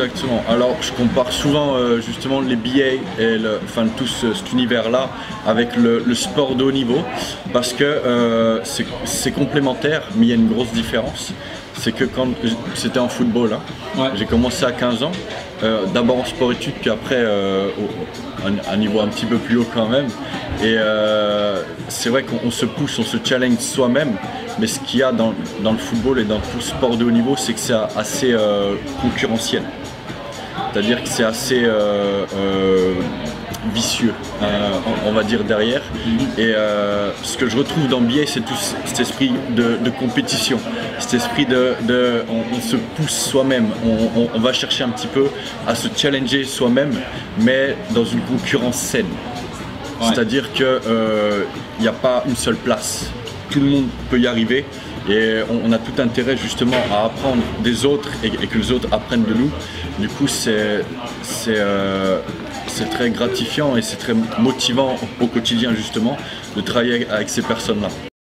Exactement. Alors je compare souvent justement les BA et tout cet univers-là avec le sport de haut niveau parce que c'est complémentaire, mais il y a une grosse différence. C'est que quand c'était en football, hein, Ouais. j'ai commencé à 15 ans, d'abord en sport-études, puis après à un niveau un petit peu plus haut quand même. Et c'est vrai qu'on se pousse, on se challenge soi-même, mais ce qu'il y a dans le football et dans tout sport de haut niveau, c'est que c'est assez concurrentiel. C'est-à-dire que c'est assez vicieux, on va dire, derrière. Et ce que je retrouve dans BA, c'est tout cet esprit de compétition, cet esprit on se pousse soi-même, on va chercher un petit peu à se challenger soi-même, mais dans une concurrence saine. Ouais. C'est-à-dire qu'il n'y a pas une seule place, tout le monde peut y arriver. Et on a tout intérêt justement à apprendre des autres et que les autres apprennent de nous. Du coup, c'est très gratifiant et c'est très motivant au quotidien justement de travailler avec ces personnes-là.